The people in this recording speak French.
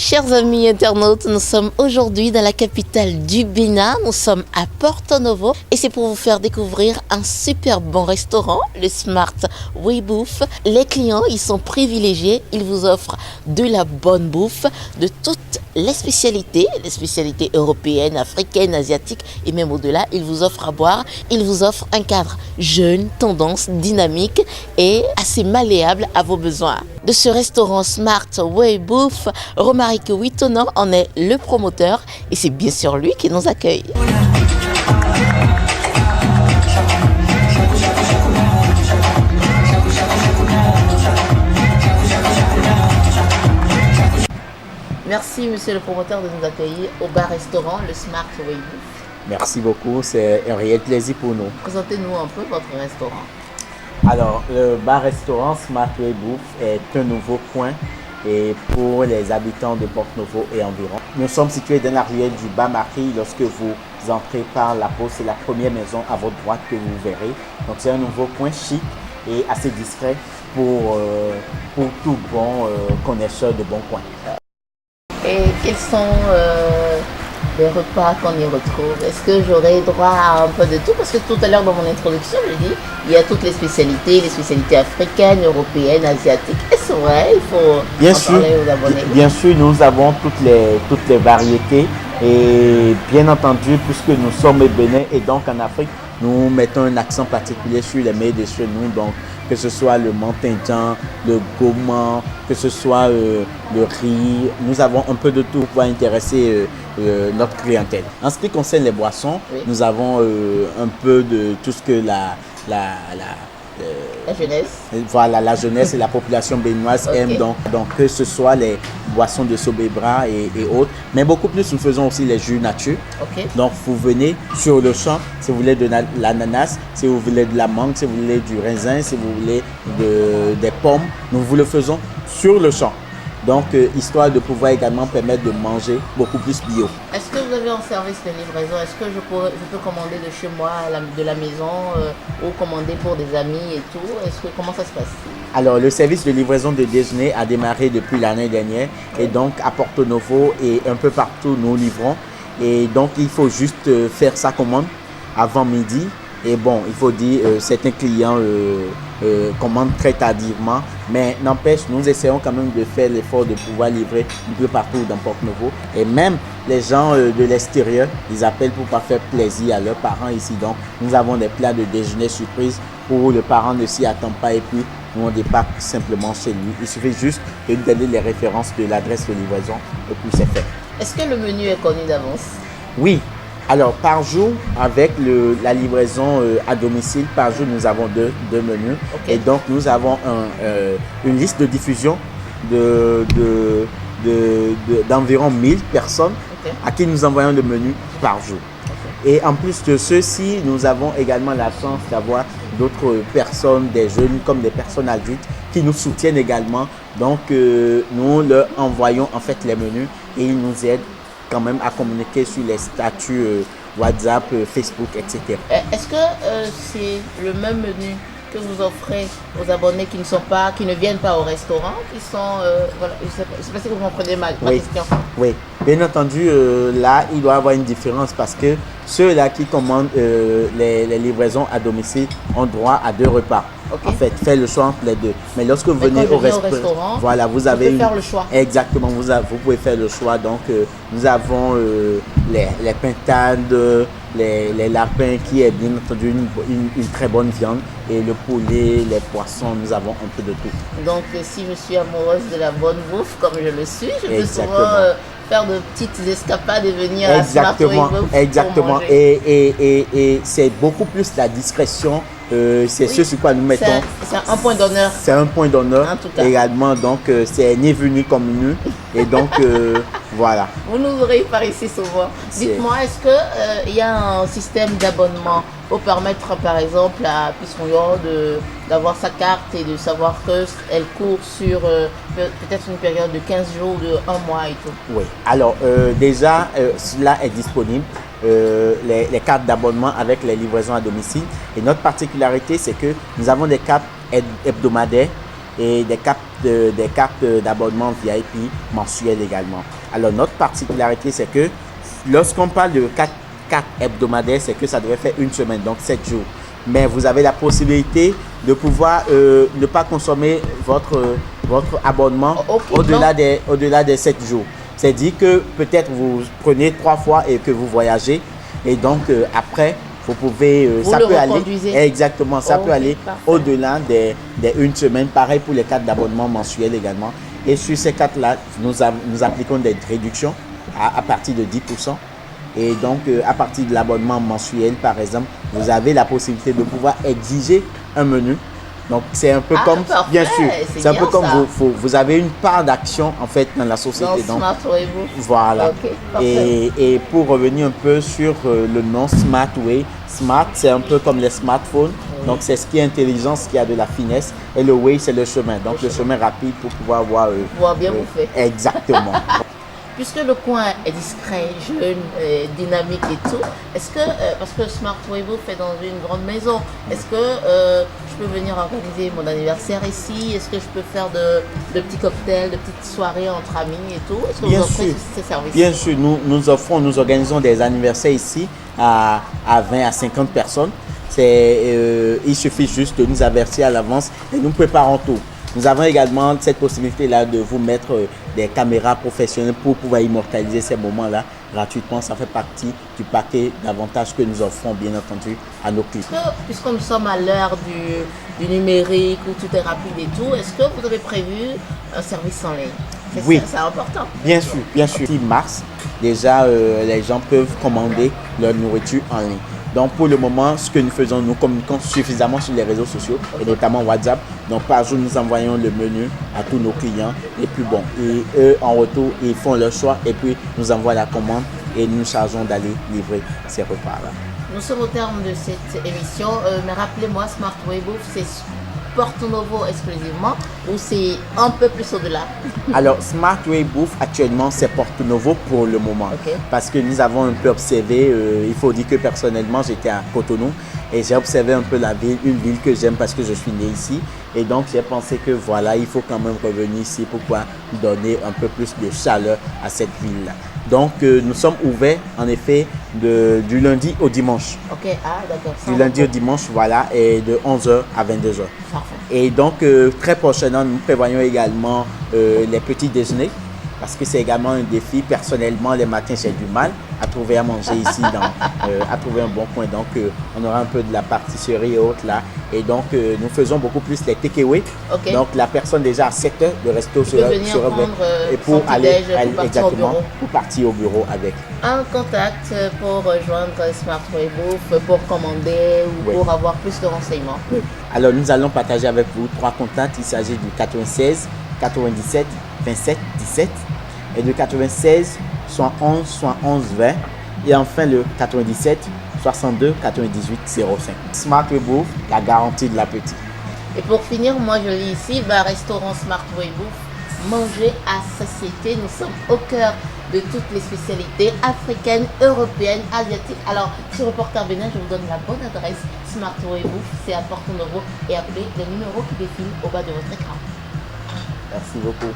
Chers amis internautes, nous sommes aujourd'hui dans la capitale du Bénin, nous sommes à Porto Novo et c'est pour vous faire découvrir un super bon restaurant, le Smart Way Bouffe. Les clients, ils sont privilégiés, ils vous offrent de la bonne bouffe, de toutes les spécialités européennes, africaines, asiatiques et même au-delà. Ils vous offrent à boire, ils vous offrent un cadre jeune, tendance, dynamique et assez malléable à vos besoins. De ce restaurant Smart Way Bouffe, Romaric Witono en est le promoteur et c'est bien sûr lui qui nous accueille. Merci monsieur le promoteur de nous accueillir au bar-restaurant le Smart Way Bouffe. Merci beaucoup, c'est un réel plaisir pour nous. Présentez-nous un peu votre restaurant. Alors, le bar-restaurant Smart Way Bouffe est un nouveau coin et pour les habitants de Porto Novo et environ. Nous sommes situés dans l'arrière du Bas-Marie. Lorsque vous entrez par la porte, c'est la première maison à votre droite que vous verrez. Donc, c'est un nouveau coin chic et assez discret pour tout bon connaisseur de bons coins. Et quels sont les repas qu'on y retrouve? Est-ce que j'aurai droit à un peu de tout? Parce que tout à l'heure dans mon introduction, je dis il y a toutes les spécialités africaines, européennes, asiatiques. Est-ce vrai? Il faut parler aux abonnés. Bien sûr, nous avons toutes les variétés et bien entendu, puisque nous sommes au Bénin et donc en Afrique, nous mettons un accent particulier sur les mets de chez nous, donc que ce soit le mantinjan, le gourmand, que ce soit le riz. Nous avons un peu de tout pour intéresser notre clientèle. En ce qui concerne les boissons, oui, nous avons un peu de tout ce que la jeunesse. Voilà, la jeunesse et la population béninoise aiment donc que ce soit les boissons de Sobebra et autres, mais beaucoup plus nous faisons aussi les jus nature. Donc vous venez sur le champ, si vous voulez de l'ananas, si vous voulez de la mangue, si vous voulez du raisin, si vous voulez des pommes, nous vous le faisons sur le champ. Donc, histoire de pouvoir également permettre de manger beaucoup plus bio. Est-ce que vous avez un service de livraison? Est-ce que je peux commander de chez moi, de la maison, ou commander pour des amis et tout? Comment ça se passe? Alors, le service de livraison de déjeuner a démarré depuis l'année dernière. Et donc, à Porto Novo et un peu partout, nous livrons. Et donc, il faut juste faire sa commande avant midi. Et bon, il faut dire, certains clients commandent très tardivement, mais n'empêche, nous essayons quand même de faire l'effort de pouvoir livrer un peu partout dans Porto Novo. Et même les gens de l'extérieur, ils appellent pour pas faire plaisir à leurs parents ici. Donc, nous avons des plats de déjeuner surprise où le parent ne s'y attend pas et puis nous on débarque simplement chez lui. Il suffit juste de nous donner les références de l'adresse de livraison et puis c'est fait. Est-ce que le menu est connu d'avance? Oui. Alors, par jour, avec la livraison à domicile, par jour, nous avons deux menus. Et donc, nous avons une liste de diffusion d'environ 1000 personnes à qui nous envoyons le menu par jour. Et en plus de ceci, nous avons également la chance d'avoir d'autres personnes, des jeunes comme des personnes adultes qui nous soutiennent également. Donc, nous leur envoyons en fait les menus et ils nous aident quand même à communiquer sur les statuts WhatsApp, Facebook, etc. Est-ce que c'est le même menu que vous offrez aux abonnés qui ne viennent pas au restaurant, qui sont, voilà, je sais pas si vous comprenez ma question. Oui, bien entendu, là, il doit y avoir une différence parce que ceux-là qui commandent les livraisons à domicile ont droit à 2 repas. En fait, faites le choix entre les deux. Mais lorsque vous venez au restaurant, voilà, vous avez faire le choix. Exactement, vous pouvez faire le choix. Donc, nous avons les pintades, les lapins qui est bien entendu une très bonne viande et le poulet, les poissons, nous avons un peu de tout. Donc, si je suis amoureuse de la bonne bouffe, comme je le suis, je peux souvent faire de petites escapades et venir à Smart Way Bouffe. Exactement. Et c'est beaucoup plus la discrétion. C'est ce sur quoi nous mettons. C'est un point d'honneur. C'est un point d'honneur en tout cas. Également. Donc, c'est ni vu ni comme nu. Et donc, voilà. Vous nous aurez par ici souvent. Dites-moi, est-ce qu'il y a un système d'abonnement pour permettre, par exemple, à Pismoyo d'avoir sa carte et de savoir qu'elle court sur peut-être une période de 15 jours, de 1 mois et tout? Oui. Alors, déjà, cela est disponible. Les cartes d'abonnement avec les livraisons à domicile. Et notre particularité, c'est que nous avons des cartes hebdomadaires et des cartes d'abonnement VIP mensuelles également. Alors notre particularité, c'est que lorsqu'on parle de cartes hebdomadaires, c'est que ça devrait faire une semaine, donc 7 jours. Mais vous avez la possibilité de pouvoir ne pas consommer votre abonnement au-delà des 7 jours. C'est-à-dire que peut-être vous prenez 3 fois et que vous voyagez et donc après vous pouvez ça peut aller exactement, ça peut aller au-delà des une semaine. Pareil pour les cartes d'abonnement mensuelles également. Et sur ces cartes-là, nous appliquons des réductions à partir de 10%. Et donc, à partir de l'abonnement mensuel, par exemple, vous avez la possibilité de pouvoir exiger un menu. Donc, c'est un peu comme, parfait, bien sûr, c'est un peu comme vous avez une part d'action en fait dans la société. Donc, Smart Waybouf. Voilà. Okay, et pour revenir un peu sur le nom Smart Way, Smart, c'est un peu comme les smartphones. Donc, c'est ce qui est intelligent, ce qui a de la finesse. Et le way, c'est le chemin. Donc, le chemin rapide pour pouvoir voir. Pouvoir bien bouffer. Exactement. Puisque le coin est discret, jeune, dynamique et tout, est-ce que, parce que Smart Waybouf est dans une grande maison, est-ce que je peux venir organiser mon anniversaire ici? Est-ce que je peux faire de petits cocktails, de petites soirées entre amis et tout? Est-ce que vous offrez ces services? Bien sûr, nous organisons des anniversaires ici à 20 à 50 personnes. Il suffit juste de nous avertir à l'avance et nous préparons tout. Nous avons également cette possibilité-là de vous mettre des caméras professionnelles pour pouvoir immortaliser ces moments-là gratuitement. Ça fait partie du paquet d'avantages que nous offrons, bien entendu, à nos clients. Puisque nous sommes à l'heure du numérique où tout est rapide et tout, est-ce que vous avez prévu un service en ligne? Oui. C'est important. Bien sûr, bien sûr. Mars, déjà, les gens peuvent commander leur nourriture en ligne. Donc pour le moment, ce que nous faisons, nous communiquons suffisamment sur les réseaux sociaux et notamment WhatsApp. Donc par jour, nous envoyons le menu à tous nos clients. Et puis bon, et eux en retour, ils font leur choix et puis nous envoient la commande et nous nous chargeons d'aller livrer ces repas-là. Nous sommes au terme de cette émission, mais rappelez-moi, Smart Waybouf, c'est Porto Novo exclusivement ou c'est un peu plus au-delà? Alors, Smart Waybouf, actuellement, c'est Porto Novo pour le moment. Okay. Parce que nous avons un peu observé, il faut dire que personnellement, j'étais à Cotonou et j'ai observé un peu la ville, une ville que j'aime parce que je suis né ici. Et donc, j'ai pensé que voilà, il faut quand même revenir ici pour pouvoir donner un peu plus de chaleur à cette ville-là. Donc, nous sommes ouverts, en effet, du lundi au dimanche. Ok, d'accord. Du lundi au dimanche, voilà, et de 11h à 22h. Parfait. Et donc, très prochainement, nous prévoyons également les petits déjeuners, parce que c'est également un défi. Personnellement, les matins, j'ai du mal à trouver à manger ici, à trouver un bon coin. Donc, on aura un peu de la pâtisserie et autres là. Et donc, nous faisons beaucoup plus les takeaway. Okay. Donc, la personne déjà à 7 heures, le resto sera et pour aller pour partir au bureau avec. Un contact pour rejoindre Smart Waybouf, pour commander ou pour avoir plus de renseignements. Oui. Alors, nous allons partager avec vous 3 contacts. Il s'agit du 96 97 27 17 et de 96 71 20 et enfin le 97 62 98 05. Smart Waybouf, la garantie de l'appétit. Et pour finir, moi je lis ici, restaurant Smart Waybouf, manger à satiété. Nous sommes au cœur de toutes les spécialités africaines, européennes, asiatiques. Alors, sur Reporter Bénin, je vous donne la bonne adresse. Smart Waybouf, c'est à Porto Novo et appelez les numéros qui défilent au bas de votre écran. Merci beaucoup.